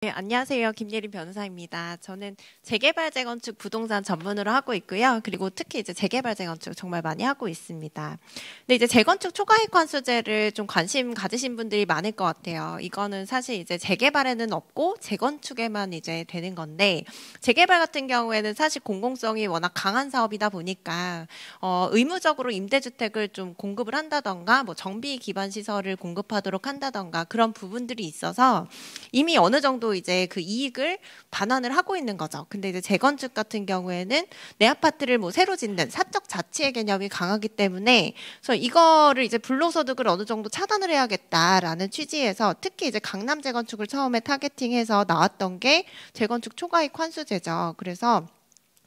네, 안녕하세요. 김예린 변호사입니다. 저는 재개발 재건축 부동산 전문으로 하고 있고요. 그리고 특히 이제 재개발 재건축 정말 많이 하고 있습니다. 근데 이제 재건축 초과이익 관수제를 좀 관심 가지신 분들이 많을 것 같아요. 이거는 사실 이제 재개발에는 없고 재건축에만 이제 되는 건데, 재개발 같은 경우에는 사실 공공성이 워낙 강한 사업이다 보니까 의무적으로 임대주택을 좀 공급을 한다던가 뭐 정비 기반 시설을 공급하도록 한다던가 그런 부분들이 있어서 이미 어느 정도 이제 그 이익을 반환을 하고 있는 거죠. 근데 이제 재건축 같은 경우에는 내 아파트를 뭐 새로 짓는 사적 자치의 개념이 강하기 때문에 그래서 이거를 이제 불로소득을 어느 정도 차단을 해야겠다라는 취지에서 특히 이제 강남 재건축을 처음에 타겟팅해서 나왔던 게 재건축 초과이익 환수제죠. 그래서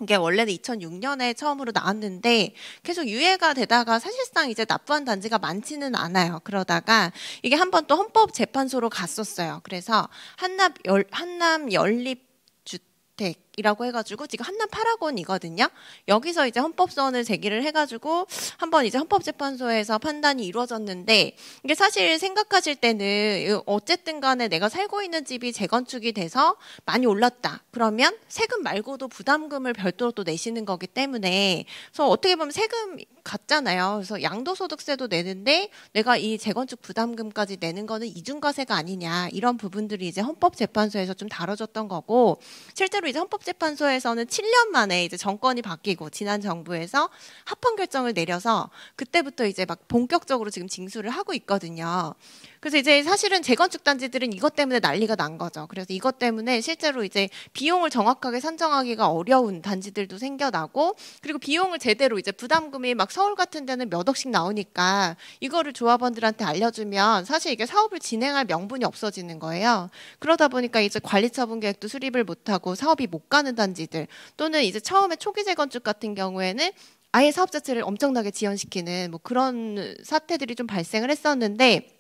이게 원래는 2006년에 처음으로 나왔는데 계속 유예가 되다가 사실상 이제 납부한 단지가 많지는 않아요. 그러다가 이게 한 번 또 헌법재판소로 갔었어요. 그래서 한남 연립주택이라고 해가지고 지금 한남 8학원이거든요. 여기서 이제 헌법소원을 제기를 해가지고 한번 이제 헌법재판소에서 판단이 이루어졌는데 이게 사실 생각하실 때는 어쨌든 간에 내가 살고 있는 집이 재건축이 돼서 많이 올랐다. 그러면 세금 말고도 부담금을 별도로 또 내시는 거기 때문에 그래서 어떻게 보면 세금 같잖아요. 그래서 양도소득세도 내는데 내가 이 재건축 부담금까지 내는 거는 이중과세가 아니냐 이런 부분들이 이제 헌법재판소에서 좀 다뤄졌던 거고 실제로 이제 헌법재판소에서는 7년 만에 이제 정권이 바뀌고 지난 정부에서 합헌 결정을 내려서 그때부터 이제 막 본격적으로 지금 징수를 하고 있거든요. 그래서 이제 사실은 재건축 단지들은 이것 때문에 난리가 난 거죠. 그래서 이것 때문에 실제로 이제 비용을 정확하게 산정하기가 어려운 단지들도 생겨나고 그리고 비용을 제대로 이제 부담금이 막 서울 같은 데는 몇 억씩 나오니까 이거를 조합원들한테 알려주면 사실 이게 사업을 진행할 명분이 없어지는 거예요. 그러다 보니까 이제 관리처분 계획도 수립을 못하고 사업이 못 가는 단지들 또는 이제 처음에 초기 재건축 같은 경우에는 아예 사업 자체를 엄청나게 지연시키는 뭐 그런 사태들이 좀 발생을 했었는데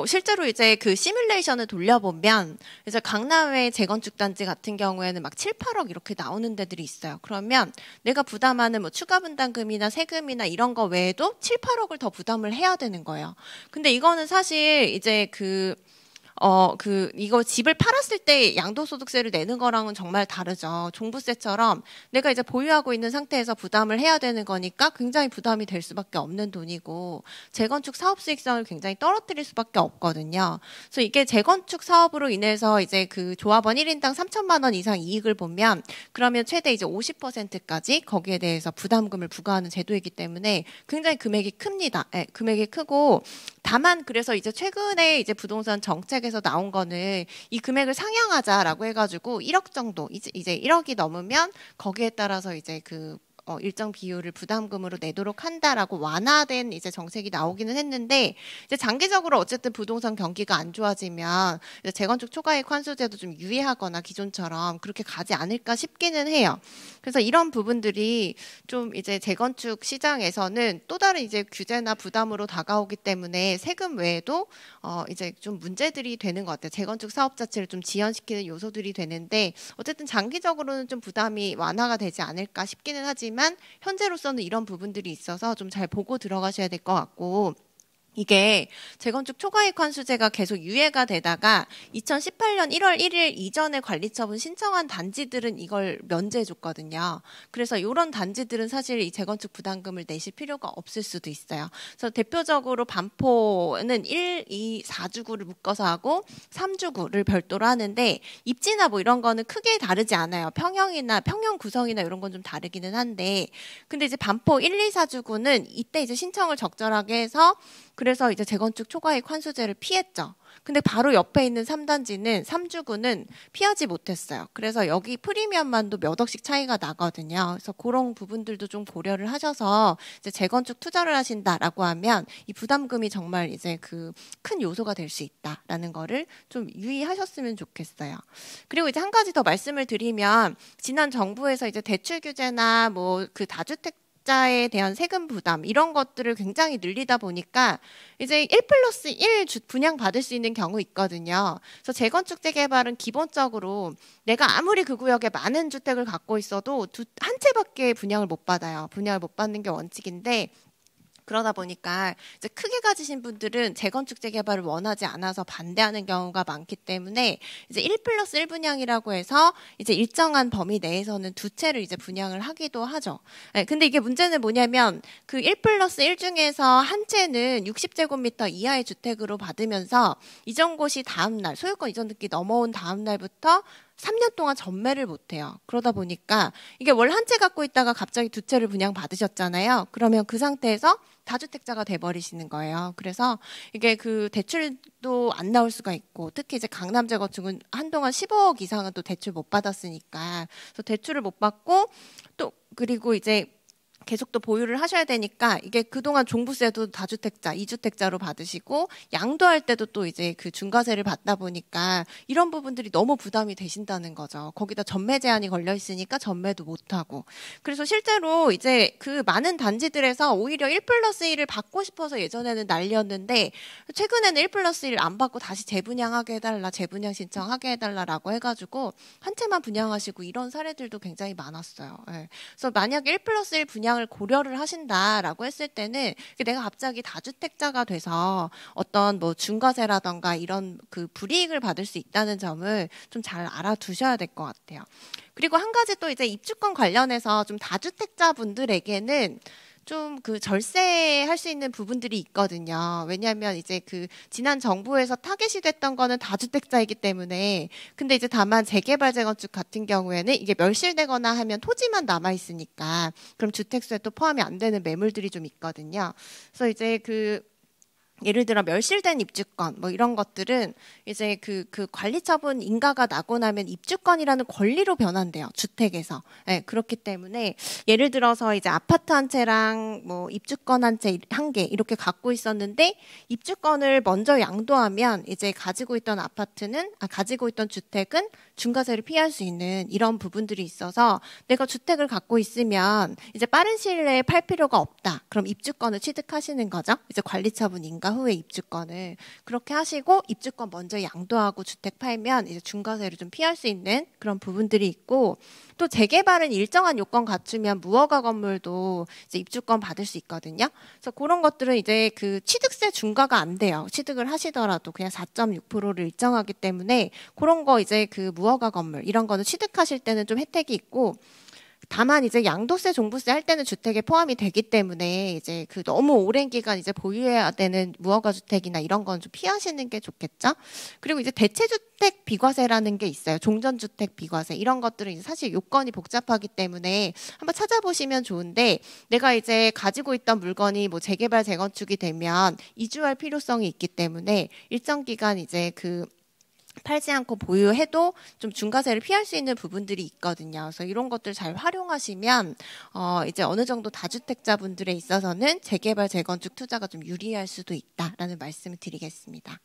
실제로 이제 그 시뮬레이션을 돌려보면, 이제 강남의 재건축 단지 같은 경우에는 막 7, 8억 이렇게 나오는 데들이 있어요. 그러면 내가 부담하는 뭐 추가 분담금이나 세금이나 이런 거 외에도 7, 8억을 더 부담을 해야 되는 거예요. 근데 이거는 사실 이제 이거 집을 팔았을 때 양도소득세를 내는 거랑은 정말 다르죠. 종부세처럼 내가 이제 보유하고 있는 상태에서 부담을 해야 되는 거니까 굉장히 부담이 될 수밖에 없는 돈이고 재건축 사업 수익성을 굉장히 떨어뜨릴 수밖에 없거든요. 그래서 이게 재건축 사업으로 인해서 이제 그 조합원 1인당 3천만 원 이상 이익을 보면 그러면 최대 이제 50%까지 거기에 대해서 부담금을 부과하는 제도이기 때문에 굉장히 금액이 큽니다. 네, 금액이 크고 다만 그래서 이제 최근에 이제 부동산 정책에서 나온 거는 이 금액을 상향하자라고 해가지고 1억 정도 이제 1억이 넘으면 거기에 따라서 이제 일정 비율을 부담금으로 내도록 한다라고 완화된 이제 정책이 나오기는 했는데 이제 장기적으로 어쨌든 부동산 경기가 안 좋아지면 이제 재건축 초과이익 환수제도 좀 유예하거나 기존처럼 그렇게 가지 않을까 싶기는 해요. 그래서 이런 부분들이 좀 이제 재건축 시장에서는 또 다른 이제 규제나 부담으로 다가오기 때문에 세금 외에도 이제 좀 문제들이 되는 것 같아요. 재건축 사업 자체를 좀 지연시키는 요소들이 되는데 어쨌든 장기적으로는 좀 부담이 완화가 되지 않을까 싶기는 하지만 현재로서는 이런 부분들이 있어서 좀 잘 보고 들어가셔야 될 것 같고 이게 재건축 초과이익 환수제가 계속 유예가 되다가 2018년 1월 1일 이전에 관리처분 신청한 단지들은 이걸 면제해 줬거든요. 그래서 이런 단지들은 사실 이 재건축 부담금을 내실 필요가 없을 수도 있어요. 그래서 대표적으로 반포는 1, 2, 4주구를 묶어서 하고 3주구를 별도로 하는데 입지나 뭐 이런 거는 크게 다르지 않아요. 평형 구성이나 이런 건 좀 다르기는 한데 근데 이제 반포 1, 2, 4주구는 이때 이제 신청을 적절하게 해서 그래서 이제 재건축 초과이익 환수제를 피했죠. 근데 바로 옆에 있는 3단지는 3주구는 피하지 못했어요. 그래서 여기 프리미엄만도 몇 억씩 차이가 나거든요. 그래서 그런 부분들도 좀 고려를 하셔서 이제 재건축 투자를 하신다라고 하면 이 부담금이 정말 이제 그 큰 요소가 될 수 있다라는 거를 좀 유의하셨으면 좋겠어요. 그리고 이제 한 가지 더 말씀을 드리면 지난 정부에서 이제 대출 규제나 뭐 그 다주택 자에 대한 세금 부담 이런 것들을 굉장히 늘리다 보니까 이제 1+1 분양 받을 수 있는 경우 있거든요. 그래서 재건축 재개발은 기본적으로 내가 아무리 그 구역에 많은 주택을 갖고 있어도 한 채밖에 분양을 못 받아요. 분양을 못 받는 게 원칙인데 그러다 보니까 이제 크게 가지신 분들은 재건축 재개발을 원하지 않아서 반대하는 경우가 많기 때문에 이제 1+1 분양이라고 해서 이제 일정한 범위 내에서는 두 채를 이제 분양을 하기도 하죠. 네, 근데 이게 문제는 뭐냐면 그 1+1 중에서 한 채는 60제곱미터 이하의 주택으로 받으면서 이전 곳이 다음 날 소유권 이전 등기 넘어온 다음 날부터 3년 동안 전매를 못해요. 그러다 보니까 이게 월 한 채 갖고 있다가 갑자기 두 채를 분양 받으셨잖아요. 그러면 그 상태에서 다주택자가 돼버리시는 거예요. 그래서 이게 그 대출도 안 나올 수가 있고, 특히 이제 강남재건축은 한동안 15억 이상은 또 대출 못 받았으니까, 그래서 대출을 못 받고 또 그리고 이제 계속 또 보유를 하셔야 되니까 이게 그동안 종부세도 다주택자, 이주택자로 받으시고 양도할 때도 또 이제 그 중과세를 받다 보니까 이런 부분들이 너무 부담이 되신다는 거죠. 거기다 전매 제한이 걸려 있으니까 전매도 못 하고. 그래서 실제로 이제 그 많은 단지들에서 오히려 1+1을 받고 싶어서 예전에는 난리였는데 최근에는 1+1을 안 받고 다시 재분양하게 해달라, 재분양 신청하게 해달라라고 해가지고 한 채만 분양하시고 이런 사례들도 굉장히 많았어요. 네. 그래서 만약에 1+1 분양 을 고려를 하신다라고 했을 때는 내가 갑자기 다주택자가 돼서 어떤 뭐 중과세라던가 이런 그 불이익을 받을 수 있다는 점을 좀 잘 알아두셔야 될 것 같아요. 그리고 한 가지 또 이제 입주권 관련해서 좀 다주택자 분들에게는 좀 그 절세할 수 있는 부분들이 있거든요. 왜냐하면 이제 그 지난 정부에서 타겟이 됐던 거는 다주택자이기 때문에, 근데 이제 다만 재개발 재건축 같은 경우에는 이게 멸실되거나 하면 토지만 남아 있으니까 그럼 주택수에 또 포함이 안 되는 매물들이 좀 있거든요. 그래서 이제 그 예를 들어 멸실된 입주권 뭐 이런 것들은 이제 그 관리처분 인가가 나고 나면 입주권이라는 권리로 변환돼요. 주택에서. 네, 그렇기 때문에 예를 들어서 이제 아파트 한 채랑 뭐 입주권 한 채 한 개 이렇게 갖고 있었는데 입주권을 먼저 양도하면 이제 가지고 있던 가지고 있던 주택은 중과세를 피할 수 있는 이런 부분들이 있어서 내가 주택을 갖고 있으면 이제 빠른 시일 내에 팔 필요가 없다. 그럼 입주권을 취득하시는 거죠. 이제 관리처분 인가 후에 입주권을 그렇게 하시고 입주권 먼저 양도하고 주택 팔면 이제 중과세를 좀 피할 수 있는 그런 부분들이 있고, 또 재개발은 일정한 요건 갖추면 무허가 건물도 이제 입주권 받을 수 있거든요. 그래서 그런 것들은 이제 그 취득세 중과가 안 돼요. 취득을 하시더라도 그냥 4.6%를 일정하기 때문에 그런 거 이제 그 무허가 건물 이런 거는 취득하실 때는 좀 혜택이 있고, 다만 이제 양도세, 종부세 할 때는 주택에 포함이 되기 때문에 이제 그 너무 오랜 기간 이제 보유해야 되는 무허가 주택이나 이런 건 좀 피하시는 게 좋겠죠. 그리고 이제 대체주택 비과세라는 게 있어요. 종전주택 비과세 이런 것들은 이제 사실 요건이 복잡하기 때문에 한번 찾아보시면 좋은데, 내가 이제 가지고 있던 물건이 뭐 재개발 재건축이 되면 이주할 필요성이 있기 때문에 일정 기간 이제 그 팔지 않고 보유해도 좀 중과세를 피할 수 있는 부분들이 있거든요. 그래서 이런 것들 잘 활용하시면 이제 어느 정도 다주택자분들에 있어서는 재개발 재건축 투자가 좀 유리할 수도 있다라는 말씀을 드리겠습니다.